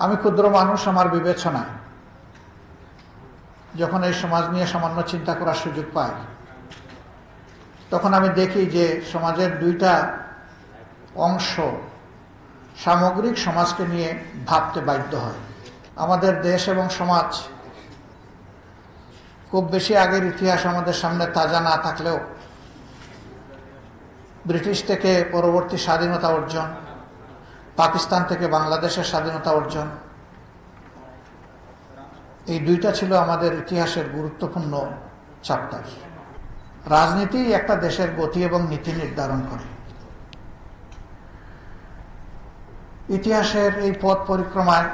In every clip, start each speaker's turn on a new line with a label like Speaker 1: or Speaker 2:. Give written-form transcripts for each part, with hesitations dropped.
Speaker 1: আমি ক্ষুদ্র মানুষ, আমার বিবেচনায় যখন এই সমাজ নিয়ে সামান্য চিন্তা করার সুযোগ পাই, তখন আমি দেখি যে সমাজের দুইটা অংশ সামগ্রিক সমাজকে নিয়ে ভাবতে বাধ্য হয়। আমাদের দেশ এবং সমাজ খুব বেশি আগের ইতিহাস আমাদের সামনে তাজা না থাকলেও ব্রিটিশ থেকে পরবর্তী স্বাধীনতা অর্জন, পাকিস্তান থেকে বাংলাদেশের স্বাধীনতা অর্জন, এই দুইটা ছিল আমাদের ইতিহাসের গুরুত্বপূর্ণ চ্যাপ্টার। রাজনীতি একটা দেশের গতি এবং নীতি নির্ধারণ করে। ইতিহাসের এই পথ পরিক্রমায়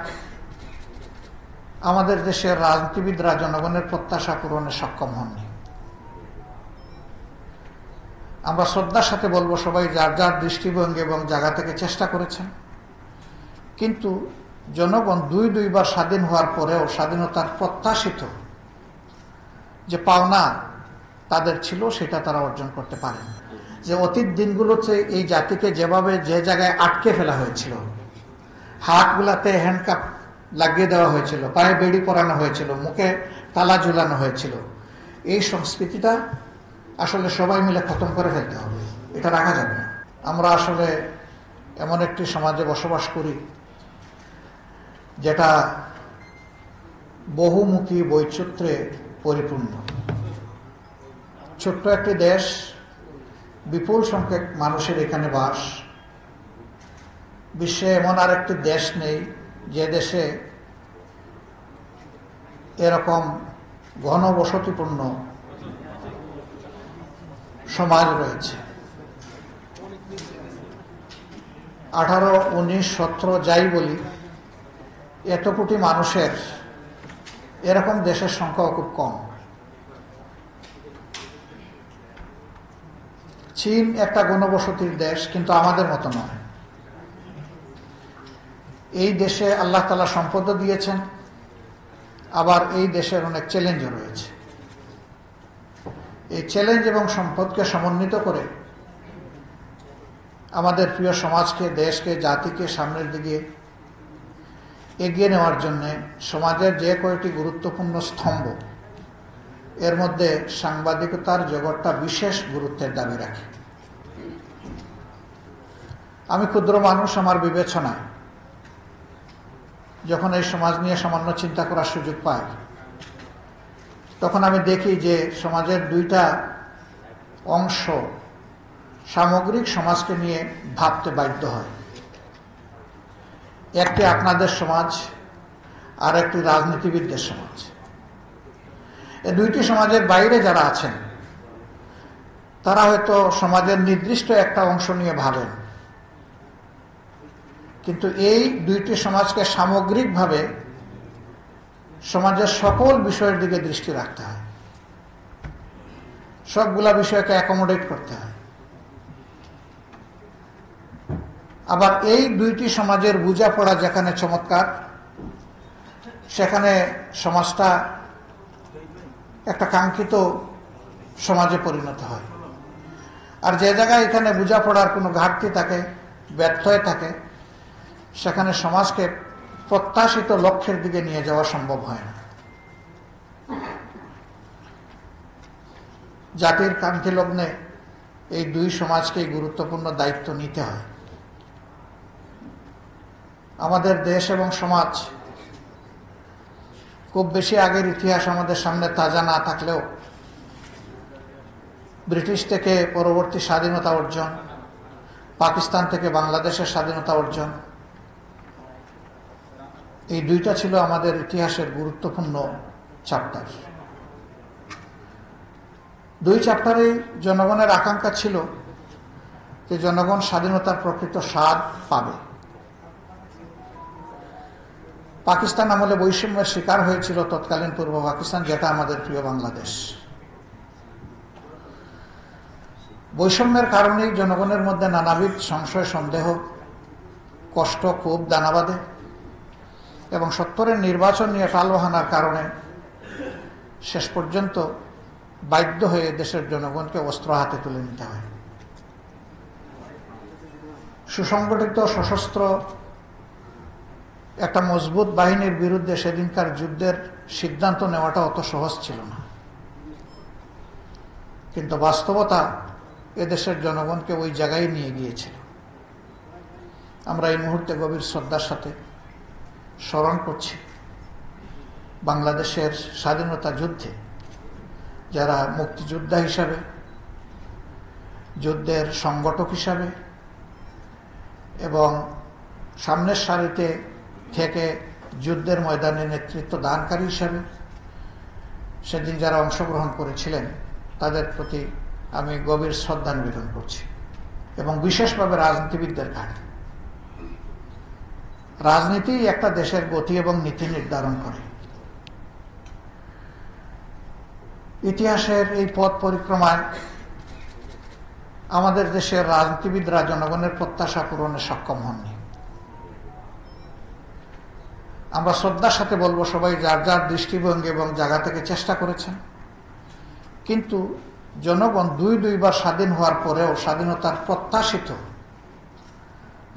Speaker 1: আমাদের দেশের রাজনীতিবিদরা জনগণের প্রত্যাশা পূরণে সক্ষম হননি। আমরা শ্রদ্ধার সাথে বলবো, সবাই যার যার দৃষ্টিভঙ্গি এবং জায়গা থেকে চেষ্টা করেছেন, কিন্তু জনগণ দুইবার স্বাধীন হওয়ার পরেও স্বাধীনতার প্রত্যাশিত যে পাওনা তাদের ছিল সেটা তারা অর্জন করতে পারেন। যে অতীত দিনগুলোতে এই জাতিকে যেভাবে যে জায়গায় আটকে ফেলা হয়েছিল, হাতগুলাতে হ্যান্ডকাপ লাগিয়ে দেওয়া হয়েছিল, পায়ে বেড়ি পরানো হয়েছিল, মুখে তালা ঝুলানো হয়েছিল, এই সংস্কৃতিটা আসলে সবাই মিলে খতম করে ফেলতে হবে। এটা রাখা যাবে না। আমরা আসলে এমন একটি সমাজে বসবাস করি যেটা বহুমুখী বৈচিত্র্যে পরিপূর্ণ। ছোট্ট একটি দেশ, বিপুল সংখ্যক মানুষের এখানে বাস। বিশ্বে এমন আর একটি দেশ নেই যে দেশে এরকম ঘনবসতিপূর্ণ সমাজ রয়েছে। 18, 19, 17 যাই বলি, এত কোটি মানুষের এরকম দেশের সংখ্যাও খুব কম। চীন একটা ঘনবসতির দেশ, কিন্তু আমাদের মতো নয়। এই দেশে আল্লাহ তাআলা সম্পদও দিয়েছেন, আবার এই দেশের অনেক চ্যালেঞ্জও রয়েছে। এই চ্যালেঞ্জ এবং সম্পদকে সমন্বিত করে আমাদের প্রিয় সমাজকে, দেশকে, জাতিকে সামনের দিকে এগিয়ে নেওয়ার জন্য সমাজের যে কয়েকটি গুরুত্বপূর্ণ স্তম্ভ, এর মধ্যে সাংবাদিকতার জগৎটা বিশেষ গুরুত্বের দাবি রাখে। আমি ক্ষুদ্র মানুষ, আমার বিবেচনায় যখন এই সমাজ নিয়ে সামান্য চিন্তা করার সুযোগ পাই, তখন আমি দেখি যে সমাজের দুইটা অংশ সামগ্রিক সমাজকে নিয়ে ভাবতে বাধ্য হয়। একটি আপনাদের সমাজ, আর একটি রাজনীতিবিদদের সমাজ। এই দুইটি সমাজের বাইরে যারা আছেন তারা হয়তো সমাজের নির্দিষ্ট একটা অংশ নিয়ে ভাবেন, কিন্তু এই দুইটি সমাজকে সামগ্রিকভাবে সমাজের সকল বিষয়ের দিকে দৃষ্টি রাখতে হয়, সবগুলা বিষয়কে অ্যাকোমোডেট করতে হয়। আবার এই দুইটি সমাজের বোঝাপড়া যেখানে চমৎকার, সেখানে সমাজটা একটা কাঙ্ক্ষিত সমাজে পরিণত হয়। আর যে জায়গায় এখানে বোঝাপড়ার কোনো ঘাটতি থাকে, ব্যর্থয় থাকে, সেখানে সমাজকে প্রত্যাশিত লক্ষ্যের দিকে নিয়ে যাওয়া সম্ভব হয় না। জাতির কাঙ্ক্ষী লগ্নে এই দুই সমাজকেই গুরুত্বপূর্ণ দায়িত্ব নিতে হয়। আমাদের দেশ এবং সমাজ খুব বেশি আগের ইতিহাস আমাদের সামনে তাজা না থাকলেও ব্রিটিশ থেকে পরবর্তী স্বাধীনতা অর্জন, পাকিস্তান থেকে বাংলাদেশের স্বাধীনতা অর্জন, এই দুইটা ছিল আমাদের ইতিহাসের গুরুত্বপূর্ণ চ্যাপ্টার। দুই চ্যাপ্টারে জনগণের আকাঙ্ক্ষা ছিল যে জনগণ স্বাধীনতার প্রকৃত স্বাদ পাবে। পাকিস্তান আমলে বৈষম্যের শিকার হয়েছিল তৎকালীন পূর্ব পাকিস্তান, যেটা আমাদের প্রিয় বাংলাদেশ। বৈষম্যের কারণেই জনগণের মধ্যে নানাবিধ সংশয়, সন্দেহ, কষ্ট, ক্ষোভ দানা বাঁধে এবং 70-এর নির্বাচন নিয়ে টালবাহানার কারণে শেষ পর্যন্ত বাধ্য হয়ে দেশের জনগণকে অস্ত্র হাতে তুলে নিতে হয়। সুসংগঠিত, সশস্ত্র একটা মজবুত বাহিনীর বিরুদ্ধে সেদিনকার যুদ্ধের সিদ্ধান্ত নেওয়াটা অত সহজ ছিল না, কিন্তু বাস্তবতা এদেশের জনগণকে ওই জায়গায় নিয়ে গিয়েছিল। আমরা এই মুহূর্তে গভীর শ্রদ্ধার সাথে স্মরণ করছি বাংলাদেশের স্বাধীনতা যুদ্ধে যারা মুক্তিযোদ্ধা হিসাবে, যুদ্ধের সংগঠক হিসাবে এবং সামনের সারিতে থেকে যুদ্ধের ময়দানে নেতৃত্ব দানকারী হিসাবে সেদিন যারা অংশগ্রহণ করেছিলেন তাদের প্রতি আমি গভীর শ্রদ্ধা নিবেদন করছি, এবং বিশেষভাবে রাজনীতিবিদদের কাছে। রাজনীতি একটা দেশের গতি এবং নীতি নির্ধারণ করে। ইতিহাসের এই পথ পরিক্রমায় আমাদের দেশের রাজনীতিবিদরা জনগণের প্রত্যাশা পূরণে সক্ষম হননি। আমরা শ্রদ্ধার সাথে বলবো, সবাই যার যার দৃষ্টিভঙ্গি এবং জায়গা থেকে চেষ্টা করেছেন, কিন্তু জনগণ দুইবার স্বাধীন হওয়ার পরেও স্বাধীনতার প্রত্যাশিত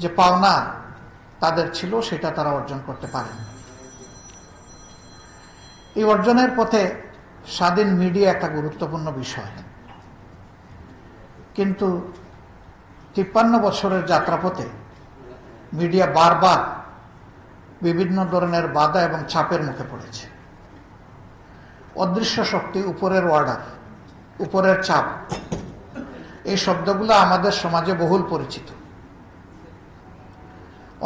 Speaker 1: যে পাওনা তাদের ছিল সেটা তারা অর্জন করতে পারেন। এই অর্জনের পথে স্বাধীন মিডিয়া একটা গুরুত্বপূর্ণ বিষয়, কিন্তু 53 বছরের যাত্রাপথে মিডিয়া বারবার বিভিন্ন ধরনের বাধা এবং চাপের মুখে পড়েছে। অদৃশ্য শক্তি, উপরের অর্ডার, উপরের চাপ, এই শব্দগুলো আমাদের সমাজে বহুল পরিচিত।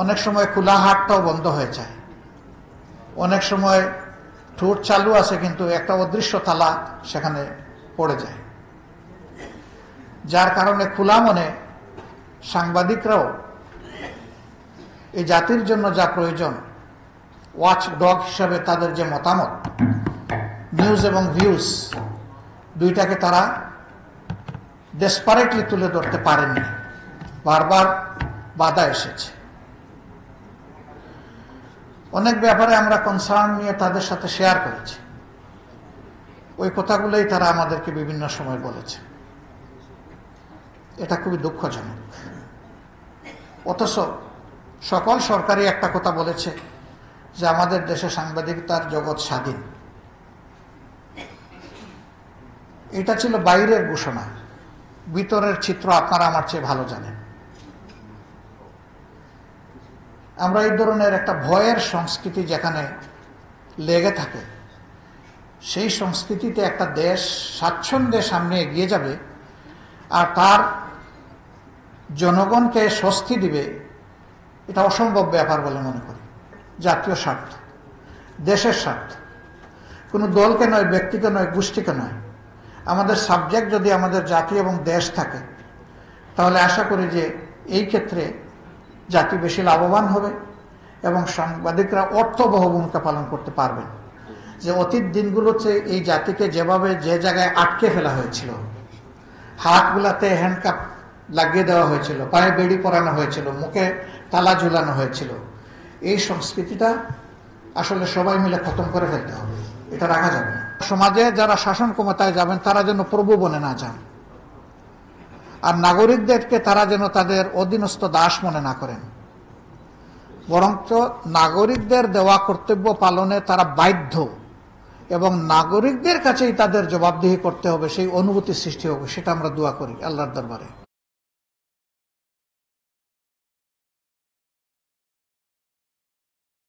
Speaker 1: অনেক সময় খোলা হাটটাও বন্ধ হয়ে যায়, অনেক সময় ঠোঁট চালু আছে কিন্তু একটা অদৃশ্য তালা সেখানে পড়ে যায়, যার কারণে খোলা মনে সাংবাদিকরাও এই জাতির জন্য যা প্রয়োজন, ওয়াচ ডগ হিসাবে তাদের যে মতামত, নিউজ এবং ভিউজ, দুইটাকে তারা ডেসপারেটলি তুলে ধরতে পারেননি, বারবার বাধা এসেছে। অনেক ব্যাপারে আমরা কনসার্ন নিয়ে তাদের সাথে শেয়ার করেছি, ওই কথাগুলোই তারা আমাদেরকে বিভিন্ন সময় বলেছে। এটা খুবই দুঃখজনক। অথচ সকল সরকারই একটা কথা বলেছে যে আমাদের দেশে সাংবাদিকতার জগৎ স্বাধীন। এটা ছিল বাইরের ঘোষণা, ভিতরের চিত্র আপনারা আমার চেয়ে ভালো জানেন। আমরা এই ধরনের একটা ভয়ের সংস্কৃতি যেখানে লেগে থাকে, সেই সংস্কৃতিতে একটা দেশ স্বাচ্ছন্দ্যে সামনে এগিয়ে যাবে আর তার জনগণকে স্বস্তি দিবে, এটা অসম্ভব ব্যাপার বলে মনে করি। জাতীয় স্বার্থ, দেশের স্বার্থ, কোনো দলকে নয়, ব্যক্তিকে নয়, গোষ্ঠীকে নয়, আমাদের সাবজেক্ট যদি আমাদের জাতি এবং দেশ থাকে, তাহলে আশা করি যে এই ক্ষেত্রে জাতি বেশি লাভবান হবে এবং সাংবাদিকরা অর্থবহ ভূমিকা পালন করতে পারবেন। যে অতীত দিনগুলোতে এই জাতিকে যেভাবে যে জায়গায় আটকে ফেলা হয়েছিল, হাতগুলাতে হ্যান্ডকাপ লাগিয়ে দেওয়া হয়েছিল, পায়ে বেড়ি পরানো হয়েছিল, মুখে তালা ঝুলানো হয়েছিল, এই সংস্কৃতিটা আসলে সবাই মিলে খতম করে ফেলতে হবে, এটা রাখা যাবে না। সমাজে যারা শাসন ক্ষমতায় যাবেন তারা যেন প্রভু বনে না যান, আর নাগরিকদেরকে তারা যেন তাদের অধীনস্থ দাস মনে না করেন, বরঞ্চ নাগরিকদের দেওয়া কর্তব্য পালনে তারা বাধ্য এবং নাগরিকদের কাছেই তাদের জবাবদিহি করতে হবে, সেই অনুভূতি সৃষ্টি হবে। সেটা আমরা দোয়া করি আল্লাহর দরবারে।